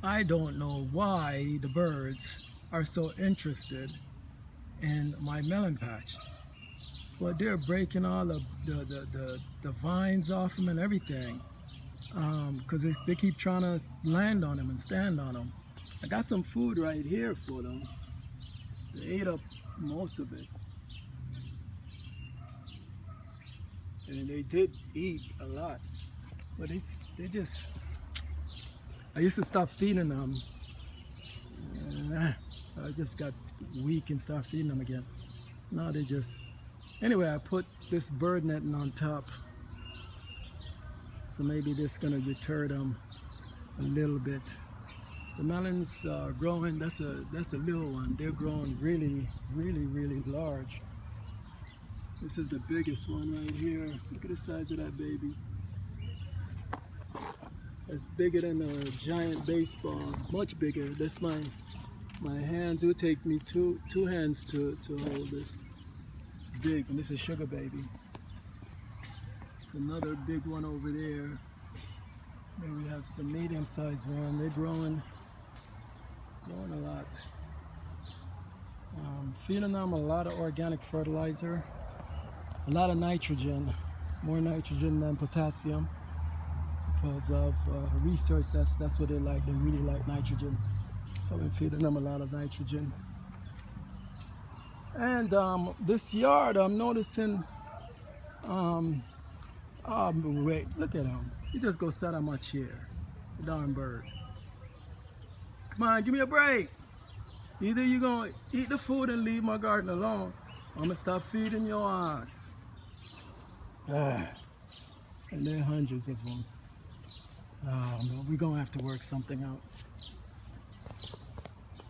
I don't know why the birds are so interested in my melon patch. But they're breaking all the vines off them and everything. Because they keep trying to land on them and stand on them. I got some food right here for them. They ate up most of it. And they did eat a lot. But they just, I used to stop feeding them. I just got weak and started feeding them again. Now they just, anyway, I put this bird netting on top. So maybe this is gonna deter them a little bit. The melons are growing, that's a little one. They're growing really large. This is the biggest one right here. Look at the size of that baby. It's bigger than a giant baseball, much bigger. That's my hands. It would take me two hands to hold this. It's big, and this is sugar baby. It's another big one over there. There we have some medium-sized one. They're growing a lot. Feeding them a lot of organic fertilizer, a lot of nitrogen, more nitrogen than potassium. Because of research, that's what they like. They really like nitrogen. So we're feeding them a lot of nitrogen. And this yard, I'm noticing. Wait, look at him. He just go sit on my chair. The darn bird. Come on, give me a break. Either you're gonna eat the food and leave my garden alone, I'm gonna stop feeding your ass. And there are hundreds of them. We're gonna have to work something out.